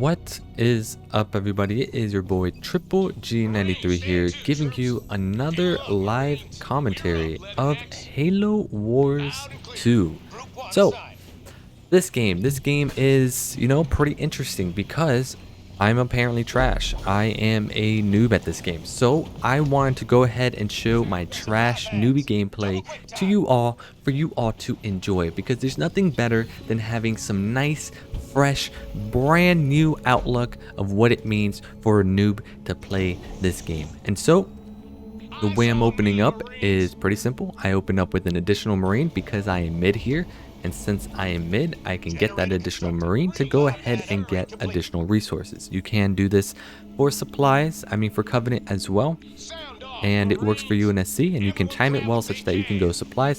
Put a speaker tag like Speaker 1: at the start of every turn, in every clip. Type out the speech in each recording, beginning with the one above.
Speaker 1: What is up, everybody? It is your boy Triple G93 here, giving you another live commentary of Halo Wars 2. So, this game is, pretty interesting because I'm apparently trash. I am a noob at this game. So I wanted to go ahead and show my trash newbie gameplay to you all for you all to enjoy, because there's nothing better than having some nice, fresh, brand new outlook of what it means for a noob to play this game. And so the way I'm opening up is pretty simple. I open up with an additional Marine because I am mid here. And since I am mid, I can get that additional Marine to go ahead and get additional resources. You can do this for supplies, for Covenant as well. And it works for UNSC, and you can time it well such that you can go supply,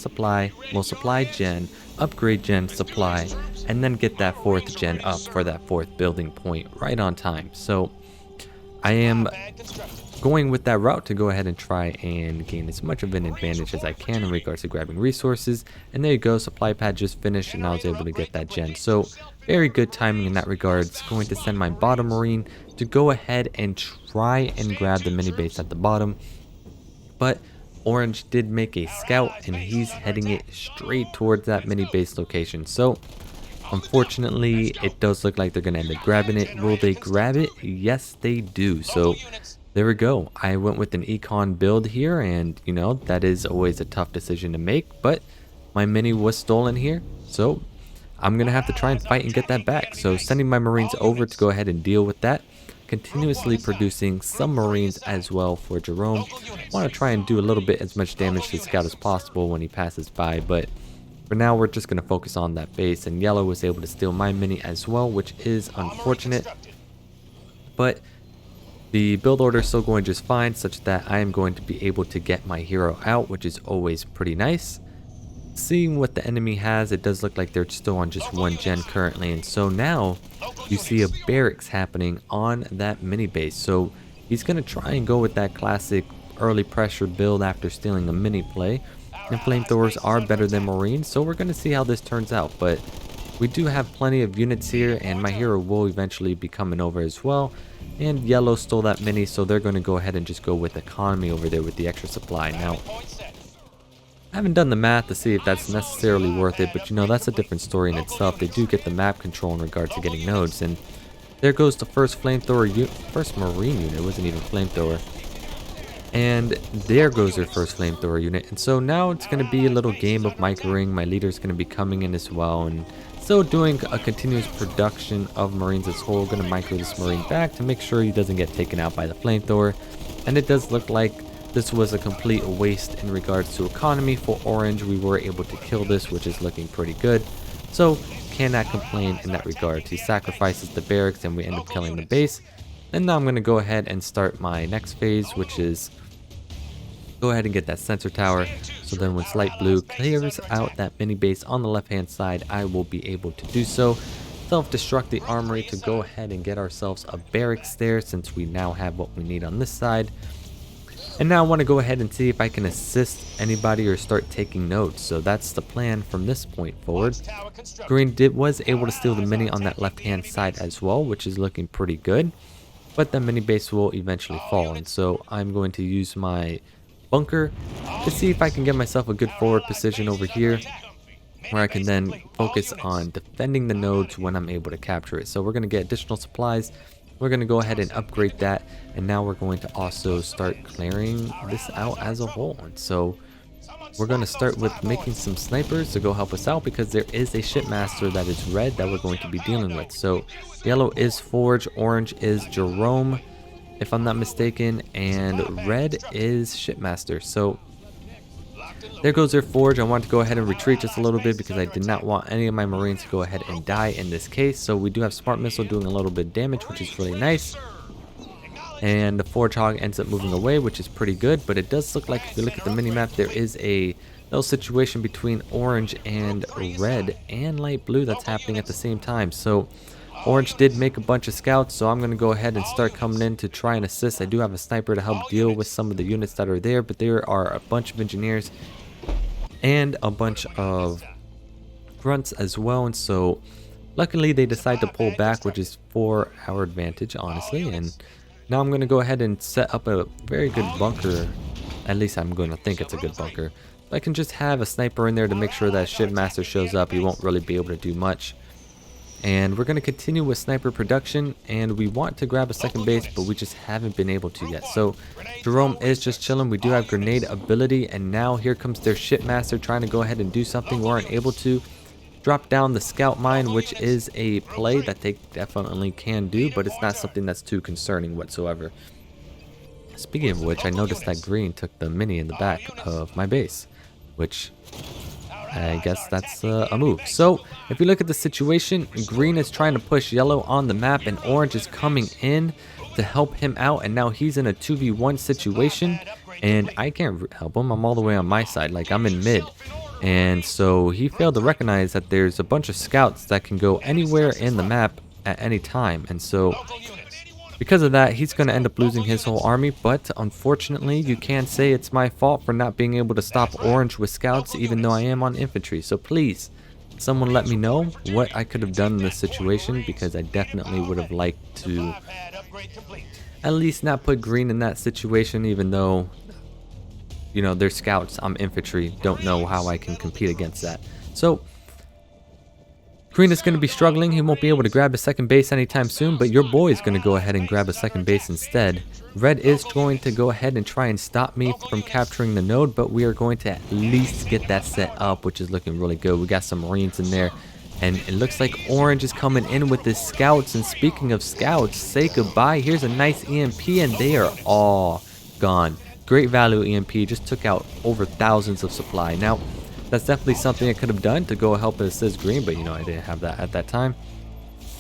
Speaker 1: gen, upgrade gen, supply, and then get that 4th gen up for that 4th building point right on time. So I am going with that route to go ahead and try and gain as much of an advantage as I can in regards to grabbing resources. And there you go, supply pad just finished and I was able to get that gen. So very good timing in that regards. Going to send my bottom Marine to go ahead and try and grab the mini base at the bottom. But Orange did make a scout and he's heading it straight towards that mini base location. So unfortunately, it does look like they're going to end up grabbing it. Will they grab it? Yes, they do. So there we go. I went with an econ build here, and that is always a tough decision to make, but my mini was stolen here, so I'm gonna have to try and fight and get that back. So sending my Marines over to go ahead and deal with that, continuously producing some Marines as well for Jerome. Want to try and do a little bit as much damage to the scout as possible when he passes by, but for now we're just going to focus on that base. And yellow was able to steal my mini as well, which is unfortunate, but the build order is still going just fine, such that I am going to be able to get my hero out, which is always pretty nice. Seeing what the enemy has, it does look like they're still on just 1 gen currently, and so now you see a barracks happening on that mini base. So he's going to try and go with that classic early pressure build after stealing a mini play, and flamethrowers are better than Marines, so we're going to see how this turns out. But we do have plenty of units here, and my hero will eventually be coming over as well. And yellow stole that mini, so they're going to go ahead and just go with economy over there with the extra supply. Now, I haven't done the math to see if that's necessarily worth it, but that's a different story in itself. They do get the map control in regards to getting nodes, and there goes the first flamethrower first Marine unit. It wasn't even flamethrower. And there goes their first flamethrower unit. And so now it's going to be a little game of microing. My leader's going to be coming in as well, and still doing a continuous production of Marines as whole. Going to micro this Marine back to make sure he doesn't get taken out by the flamethrower. And it does look like this was a complete waste in regards to economy for Orange. We were able to kill this, which is looking pretty good. So cannot complain in that regard. He sacrifices the barracks and we end up killing the base. And now I'm going to go ahead and start my next phase, which is go ahead and get that sensor tower, so then once light blue clears out that mini base on the left hand side, I will be able to do so. Self-destruct the armory to go ahead and get ourselves a barracks there, since we now have what we need on this side. And now I want to go ahead and see if I can assist anybody or start taking nodes. So that's the plan from this point forward. Green was able to steal the mini on that left hand side as well, which is looking pretty good, but the mini base will eventually fall. And so I'm going to use my bunker to see if I can get myself a good forward position over here, where I can then focus on defending the nodes when I'm able to capture it. So we're going to get additional supplies. We're going to go ahead and upgrade that, and now we're going to also start clearing this out as a whole. And so we're going to start with making some snipers to go help us out, because there is a shipmaster that is red that we're going to be dealing with. So yellow is Forge, orange is Jerome, if I'm not mistaken, and red is Shipmaster. So there goes their Forge. I want to go ahead and retreat just a little bit because I did not want any of my Marines to go ahead and die in this case. So we do have Smart Missile doing a little bit of damage, which is really nice. And the Forge Hog ends up moving away, which is pretty good. But it does look like, if you look at the mini-map, there is a little situation between orange and red and light blue that's happening at the same time. So Orange did make a bunch of scouts, so I'm going to go ahead and start coming in to try and assist. I do have a sniper to help deal with some of the units that are there, but there are a bunch of engineers and a bunch of grunts as well, and so Luckily, they decide to pull back, which is for our advantage, honestly. And now I'm going to go ahead and set up a very good bunker. At least I'm going to think it's a good bunker. I can just have a sniper in there to make sure that Shipmaster shows up. He won't really be able to do much. And we're going to continue with sniper production, and we want to grab a second base, but we just haven't been able to yet. So Jerome is just chilling. We do have grenade ability, and now here comes their Shipmaster trying to go ahead and do something. We aren't able to drop down the scout mine, which is a play that they definitely can do, but it's not something that's too concerning whatsoever. Speaking of which, I noticed that green took the mini in the back of my base, which I guess that's a move. So if you look at the situation, green is trying to push yellow on the map, and orange is coming in to help him out, and now he's in a 2v1 situation, and I can't help him. I'm all the way on my side, like I'm in mid. And so he failed to recognize that there's a bunch of scouts that can go anywhere in the map at any time. And so because of that, he's going to end up losing his whole army. But unfortunately, you can't say it's my fault for not being able to stop orange with scouts, even though I am on infantry. So please, someone let me know what I could have done in this situation, because I definitely would have liked to at least not put green in that situation, even though, you know, they're scouts, I'm infantry, don't know how I can compete against that. So green is going to be struggling. He won't be able to grab a second base anytime soon, but your boy is going to go ahead and grab a second base instead. Red is going to go ahead and try and stop me from capturing the node, but we are going to at least get that set up, which is looking really good. We got some Marines in there, and it looks like orange is coming in with his scouts. And speaking of scouts, say goodbye. Here's a nice EMP, and they are all gone. Great value EMP, just took out over thousands of supply. Now, that's definitely something I could have done to go help assist green, but you know, I didn't have that at that time.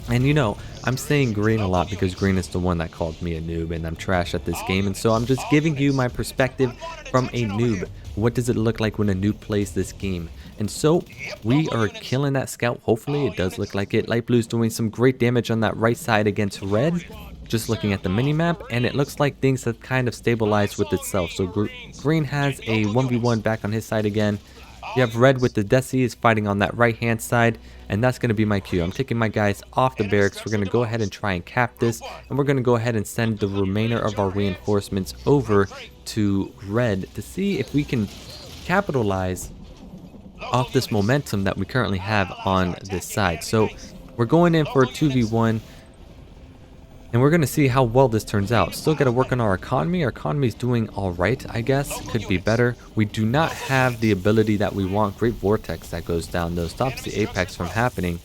Speaker 1: And you know, I'm saying green a lot because green is the one that called me a noob, and I'm trash at this game. And so I'm just giving you my perspective from a noob. What does it look like when a noob plays this game? And so we are killing that scout. Hopefully it does look like it. Light blue is doing some great damage on that right side against red. Just looking at the mini-map, and it looks like things have kind of stabilized with itself. So green has a 1v1 back on his side again. You have red with the Desi is fighting on that right hand side, and that's going to be my cue. I'm taking my guys off the barracks. We're going to go ahead and try and cap this, and we're going to go ahead and send the remainder of our reinforcements over to red to see if we can capitalize off this momentum that we currently have on this side. So we're going in for a 2v1, and we're going to see how well this turns out. Still got to work on our economy. Our economy is doing all right, I guess. Could be better. We do not have the ability that we want. Great Vortex that goes down, though. Stops the Apex from happening.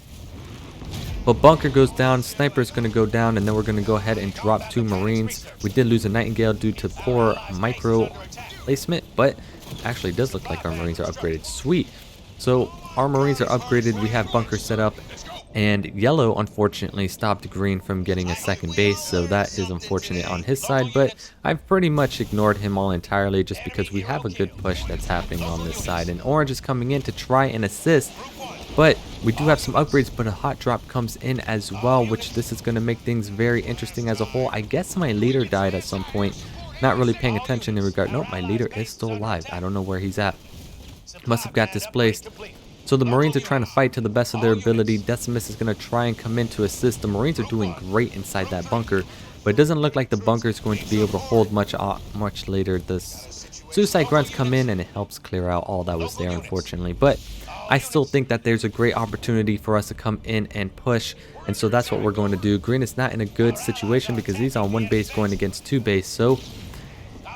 Speaker 1: But bunker goes down. Sniper is going to go down, and then we're going to go ahead and drop 2 Marines. We did lose a Nightingale due to poor micro placement, but actually it does look like our Marines are upgraded. Sweet. So our Marines are upgraded. We have bunker set up. And yellow unfortunately stopped green from getting a second base, so that is unfortunate on his side, but I've pretty much ignored him all entirely just because we have a good push that's happening on this side. And orange is coming in to try and assist, but we do have some upgrades, but a hot drop comes in as well, which this is going to make things very interesting as a whole. I guess my leader died at some point, not really paying attention in regard. Nope, my leader is still alive. I don't know where he's at. Must have got displaced. So the Marines are trying to fight to the best of their ability. Decimus is going to try and come in to assist. The Marines are doing great inside that bunker, but it doesn't look like the bunker is going to be able to hold much later. The suicide grunts come in, and it helps clear out all that was there, unfortunately. But I still think that there's a great opportunity for us to come in and push, and so that's what we're going to do. Green is not in a good situation because he's on 1 base going against 2 base, so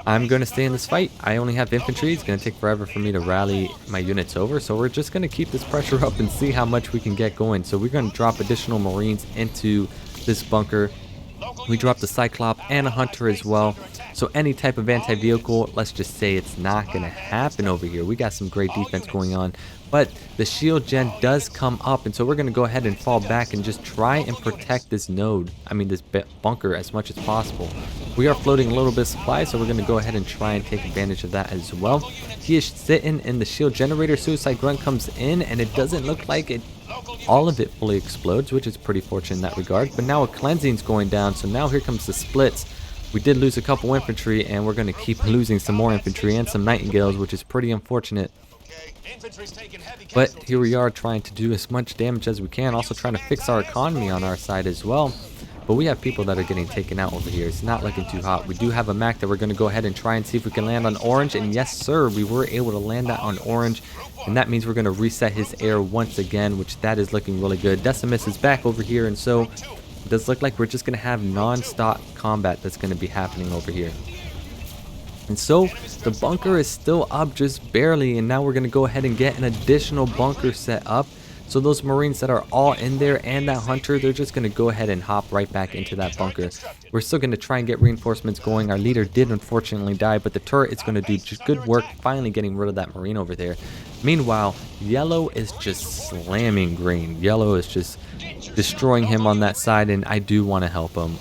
Speaker 1: I'm going to stay in this fight. I only have infantry. It's going to take forever for me to rally my units over. So we're just going to keep this pressure up and see how much we can get going. So we're going to drop additional Marines into this bunker. We dropped the Cyclop and a Hunter as well. So any type of anti-vehicle, let's just say it's not going to happen over here. We got some great defense going on. But the shield gen does come up, and so we're going to go ahead and fall back and just try and protect this node. I mean, this bunker as much as possible. We are floating a little bit of supply, so we're going to go ahead and try and take advantage of that as well. He is sitting in the shield generator. Suicide Grunt comes in, and it doesn't look like it. All of it fully explodes, which is pretty fortunate in that regard. But now a cleansing's going down, so now here comes the splits. We did lose a couple infantry, and we're going to keep losing some more infantry and some Nightingales, which is pretty unfortunate. But here we are trying to do as much damage as we can, also trying to fix our economy on our side as well. But we have people that are getting taken out over here. It's not looking too hot. We do have a Mac that we're going to go ahead and try and see if we can land on orange. And yes, sir, we were able to land that on orange. And that means we're going to reset his air once again, which that is looking really good. Decimus is back over here. And so it does look like we're just going to have non-stop combat that's going to be happening over here. And so the bunker is still up just barely. And now we're going to go ahead and get an additional bunker set up. So those Marines that are all in there and that Hunter, they're just going to go ahead and hop right back into that bunker. We're still going to try and get reinforcements going. Our leader did unfortunately die, but the turret is going to do just good work finally getting rid of that Marine over there. Meanwhile, yellow is just slamming green. Yellow is just destroying him on that side, and I do want to help him.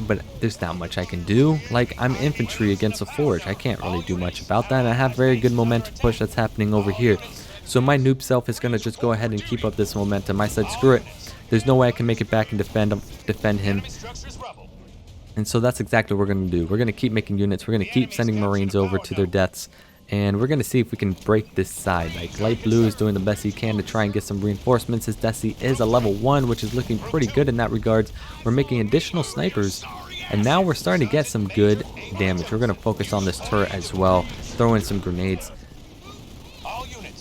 Speaker 1: But there's not much I can do. Like, I'm infantry against a forge. I can't really do much about that. I have very good momentum push that's happening over here. So my noob self is going to just go ahead and keep up this momentum. I said, screw it. There's no way I can make it back and defend him. And so that's exactly what we're going to do. We're going to keep making units. We're going to keep sending Marines over to their deaths. And we're going to see if we can break this side. Like, Light Blue is doing the best he can to try and get some reinforcements. His Desi is a level 1, which is looking pretty good in that regards. We're making additional snipers. And now we're starting to get some good damage. We're going to focus on this turret as well. Throw in some grenades.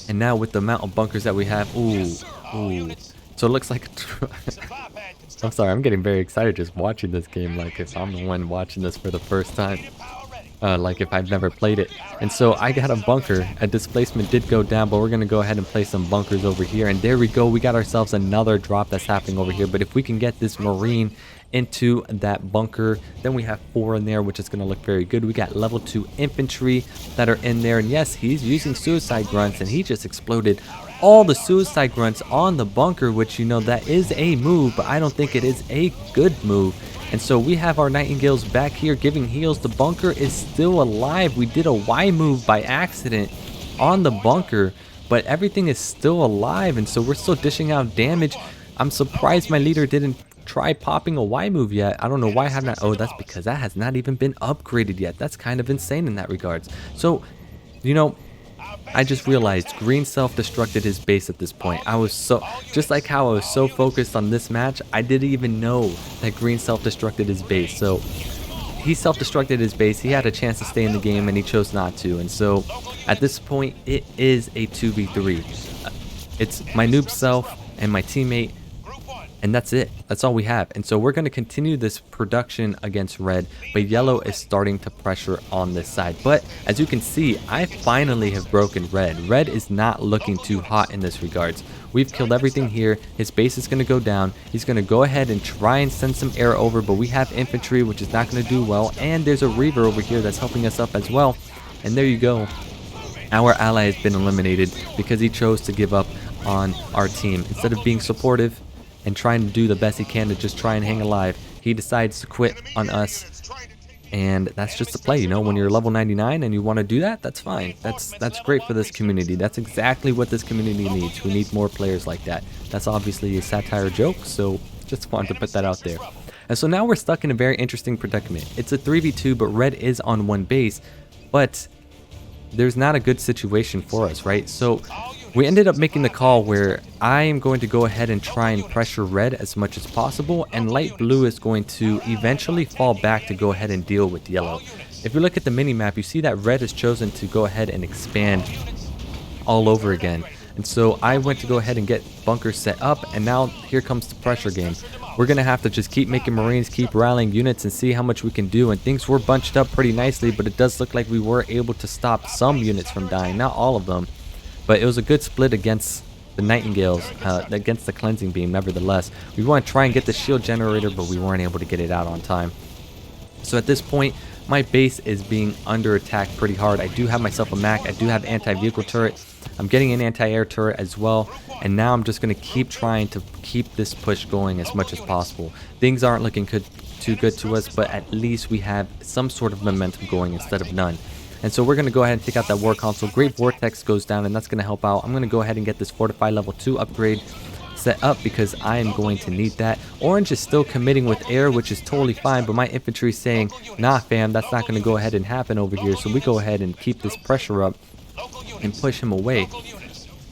Speaker 1: And now with the amount of bunkers that we have, ooh. So it looks like, I'm sorry, I'm getting very excited just watching this game, like if I'm the one watching this for the first time. Like if I've never played it. And so I got a bunker. A displacement did go down, but we're going to go ahead and place some bunkers over here. And there we go. We got ourselves another drop that's happening over here. But if we can get this Marine into that bunker, then we have 4 in there, which is going to look very good. We got level 2 infantry that are in there, and yes, he's using suicide grunts, and he just exploded all the suicide grunts on the bunker, which, you know, that is a move, but I don't think it is a good move. And so we have our Nightingales back here giving heals. The bunker is still alive. We did a Y move by accident on the bunker, but everything is still alive, and so we're still dishing out damage. I'm surprised my leader didn't try popping a Y move yet. I don't know why I have not. Oh, that's because that has not even been upgraded yet. That's kind of insane in that regards. So, you know, I just realized green self-destructed his base at this point. I was so, just like how I was so focused on this match, I didn't even know that green self-destructed his base. So he self-destructed his base. He had a chance to stay in the game and he chose not to. And so at this point, it is a 2v3. It's my noob self and my teammate. And that's it. That's all we have. And so we're going to continue this production against red, but yellow is starting to pressure on this side. But as you can see, I finally have broken red. Red is not looking too hot in this regards. We've killed everything here. His base is going to go down. He's going to go ahead and try and send some air over, but we have infantry, which is not going to do well. And there's a Reaver over here that's helping us up as well. And there you go. Our ally has been eliminated because he chose to give up on our team. Instead of being supportive and trying to do the best he can to just try and hang alive, he decides to quit on us. And that's just the play, you know. When you're level 99 and you want to do that, that's fine. That's great for this community. That's exactly what this community needs. We need more players like that. That's obviously a satire joke, so just wanted to put that out there. And so now we're stuck in a very interesting predicament. It's a 3v2, but red is on one base, but there's not a good situation for us, right? So we ended up making the call where I am going to go ahead and try and pressure red as much as possible, and light blue is going to eventually fall back to go ahead and deal with yellow. If you look at the mini map, you see that red has chosen to go ahead and expand all over again. And so I went to go ahead and get bunkers set up, and now here comes the pressure game. We're going to have to just keep making Marines, keep rallying units, and see how much we can do. And things were bunched up pretty nicely, but it does look like we were able to stop some units from dying, not all of them. But it was a good split against the Nightingales, against the Cleansing Beam, nevertheless. We want to try and get the shield generator, but we weren't able to get it out on time. So at this point, my base is being under attack pretty hard. I do have myself a Mac. I do have anti-vehicle turret. I'm getting an anti-air turret as well. And now I'm just going to keep trying to keep this push going as much as possible. Things aren't looking too good to us, but at least we have some sort of momentum going instead of none. And so we're going to go ahead and take out that war console. Great Vortex goes down, and that's going to help out. I'm going to go ahead and get this Fortify level 2 upgrade set up because I am going to need that. Orange is still committing with air, which is totally fine, but my infantry is saying, nah fam, that's not going to go ahead and happen over here. So we go ahead and keep this pressure up. and push him away.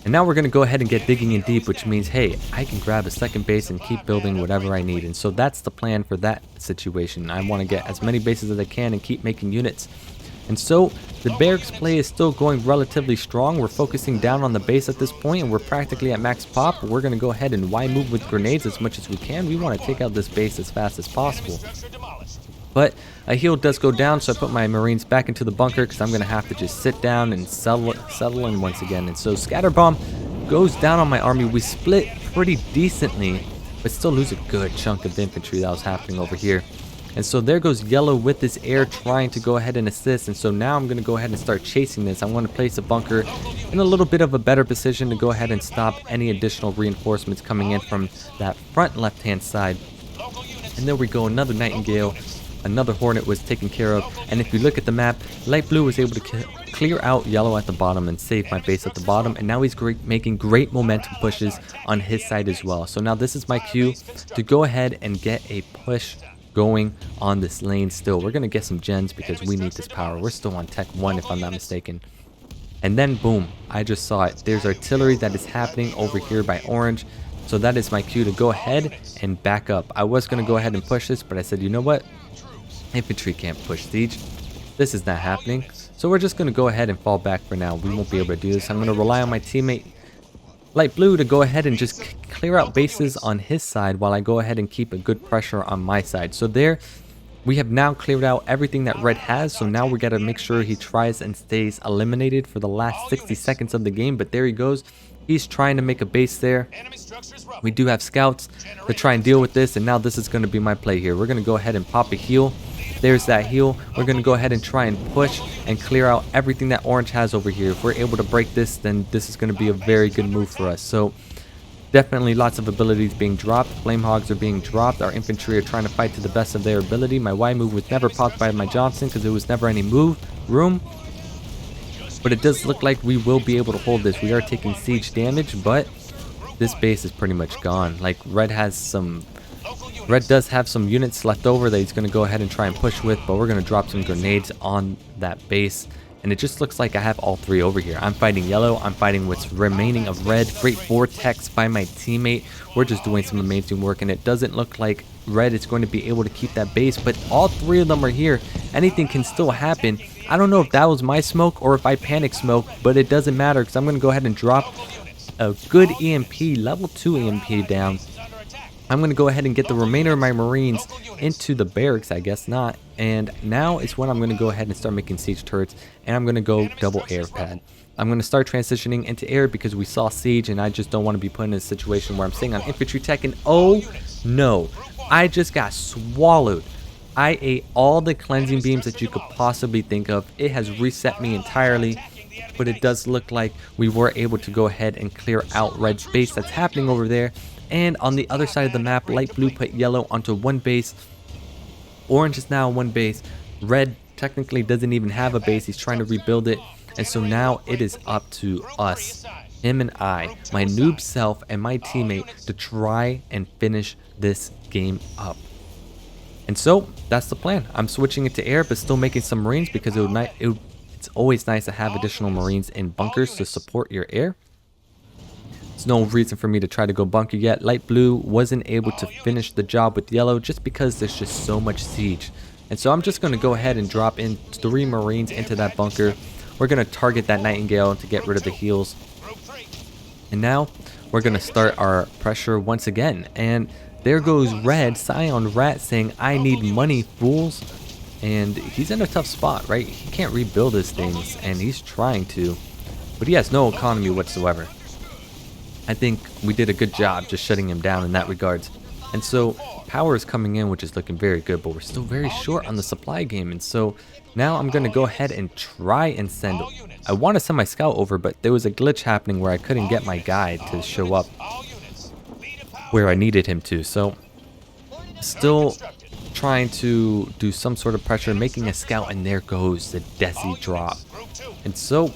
Speaker 1: And now we're going to go ahead and get digging in deep, which means, hey, I can grab a second base and keep building whatever I need. And so that's the plan for that situation. I want to get as many bases as I can and keep making units. And so the barracks play is still going relatively strong. We're focusing down on the base at this point, and we're practically at max pop. We're going to go ahead and Y move with grenades as much as we can. We want to take out this base as fast as possible. But a heal does go down, so I put my Marines back into the bunker because I'm going to have to just sit down and settle in once again. And so Scatter Bomb goes down on my army. We split pretty decently, but still lose a good chunk of infantry that was happening over here. And so there goes Yellow with this air trying to go ahead and assist. And so now I'm going to go ahead and start chasing this. I want to place a bunker in a little bit of a better position to go ahead and stop any additional reinforcements coming in from that front left-hand side. And there we go, another Nightingale. Another Hornet was taken care of, and if you look at the map, Light Blue was able to clear out Yellow at the bottom and save my base at the bottom, and now he's making great momentum pushes on his side as well. So now this is my cue to go ahead and get a push going on this lane still. We're going to get some gens because we need this power. We're still on Tech 1 if I'm not mistaken. And then boom, I just saw it. There's artillery that is happening over here by Orange. So that is my cue to go ahead and back up. I was going to go ahead and push this, but I said, you know what? Infantry can't push siege. This is not happening. So we're just going to go ahead and fall back for now. We won't be able to do this. I'm going to rely on my teammate Light Blue to go ahead and just clear out bases on his side while I go ahead and keep a good pressure on my side. So there, we have now cleared out everything that Red has. So now we got to make sure he tries and stays eliminated for the last 60 seconds of the game. But there he goes. He's trying to make a base there. We do have scouts to try and deal with this. And now this is going to be my play here. We're going to go ahead and pop a heal. There's that heal. We're going to go ahead and try and push and clear out everything that Orange has over here. If we're able to break this, then this is going to be a very good move for us. So definitely lots of abilities being dropped. Flame Hogs are being dropped. Our infantry are trying to fight to the best of their ability. My Y move was never popped by my Johnson because there was never any room. But it does look like we will be able to hold this. We are taking siege damage, but this base is pretty much gone. Like Red does have some units left over that he's going to go ahead and try and push with, but we're going to drop some grenades on that base. And it just looks like I have all three over here. I'm fighting Yellow. I'm fighting what's remaining of Red. Great Vortex by my teammate. We're just doing some amazing work, and it doesn't look like Red is going to be able to keep that base, but all three of them are here. Anything can still happen. I don't know if that was my smoke or if I panic smoke, but it doesn't matter because I'm going to go ahead and drop a good EMP, level 2 EMP down. I'm going to go ahead and get the remainder of my Marines into the barracks, I guess not. And now is when I'm going to go ahead and start making siege turrets, and I'm going to go double air pad. I'm going to start transitioning into air because we saw siege, and I just don't want to be put in a situation where I'm staying on infantry tech, and oh no, I just got swallowed. I ate all the cleansing beams that you could possibly think of. It has reset me entirely, but it does look like we were able to go ahead and clear out Red's base that's happening over there. And on the other side of the map, Light Blue put Yellow onto one base. Orange is now on one base. Red technically doesn't even have a base. He's trying to rebuild it. And so now it is up to us, him and I, my noob self and my teammate, to try and finish this game up. And so that's the plan. I'm switching it to air, but still making some Marines because it's always nice to have additional Marines in bunkers to support your air. There's no reason for me to try to go bunker yet. Light Blue wasn't able to finish the job with Yellow just because there's just so much siege. And so I'm just going to go ahead and drop in 3 Marines into that bunker. We're going to target that Nightingale to get rid of the heals. And now we're going to start our pressure once again. And there goes Red, Scion Rat, saying, I need money, fools. And he's in a tough spot, right? He can't rebuild his things, and he's trying to. But he has no economy whatsoever. I think we did a good job just shutting him down in that regards. And so power is coming in, which is looking very good, but we're still very short on the supply game. And so now I'm going to go ahead and try and send, I want to send my scout over, but there was a glitch happening where I couldn't get my guide to show up where I needed him to. So still trying to do some sort of pressure, making a scout, and there goes the Desi drop. And so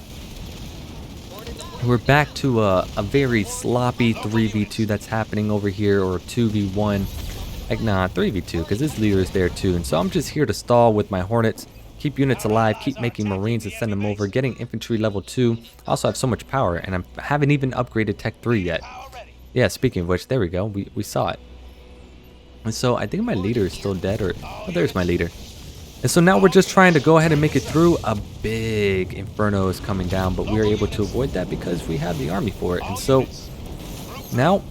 Speaker 1: we're back to a very sloppy 3v2 that's happening over here, or 2v1. Like, nah, 3v2, because his leader is there too. And so I'm just here to stall with my Hornets, keep units alive, keep making Marines and send them over, getting infantry level 2. I also have so much power, and I haven't even upgraded Tech 3 yet. Yeah, speaking of which, there we go. We saw it. And so I think my leader is still dead, or oh, there's my leader. And so now we're just trying to go ahead and make it through. A big inferno is coming down, but we are able to avoid that because we have the army for it. And so now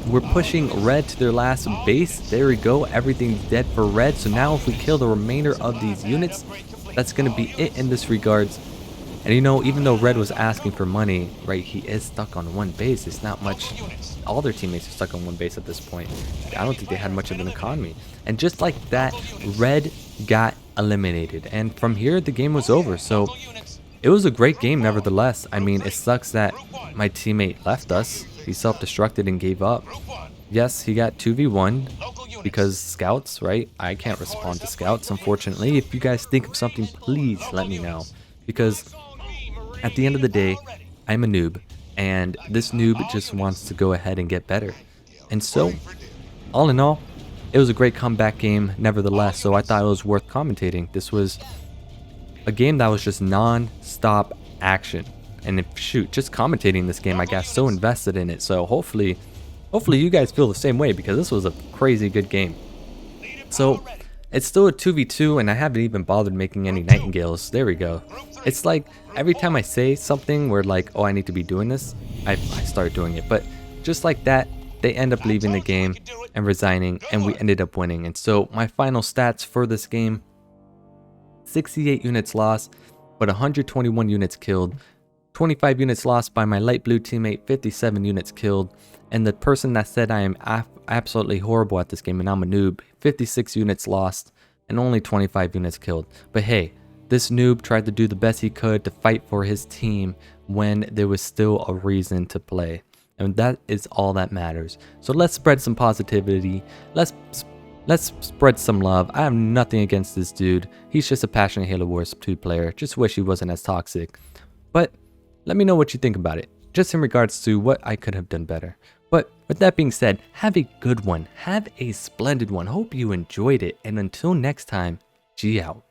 Speaker 1: we're pushing red to their last base. There we go. Everything's dead for red. So now if we kill the remainder of these units, that's going to be it in this regards. And you know, even though red was asking for money, right, he is stuck on one base. It's not much. All their teammates are stuck on one base at this point. I don't think they had much of an economy. And just like that, red got eliminated. And from here, the game was over. So it was a great game nevertheless. I mean, it sucks that my teammate left us. He self-destructed and gave up. Yes, he got 2v1 because scouts, right? I can't respond to scouts, unfortunately. If you guys think of something, please let me know. Because at the end of the day, I'm a noob. And this noob just wants to go ahead and get better. And so, all in all, it was a great comeback game nevertheless. So I thought it was worth commentating. This was a game that was just non-stop action. And if, shoot, just commentating this game, I got so invested in it. So hopefully you guys feel the same way, because this was a crazy good game. So it's still a 2v2, and I haven't even bothered making any nightingales. There we go. It's like every time I say something where like, oh, I need to be doing this, I start doing it. But just like that, they end up leaving the game and resigning, and we ended up winning. And so my final stats for this game: 68 units lost, but 121 units killed. 25 units lost by my light blue teammate, 57 units killed. And the person that said I am absolutely horrible at this game and I'm a noob, 56 units lost and only 25 units killed. But hey, this noob tried to do the best he could to fight for his team when there was still a reason to play. And that is all that matters. So let's spread some positivity. Let's spread some love. I have nothing against this dude. He's just a passionate Halo Wars 2 player. Just wish he wasn't as toxic. But let me know what you think about it, just in regards to what I could have done better. But with that being said, have a good one. Have a splendid one. Hope you enjoyed it. And until next time, G out.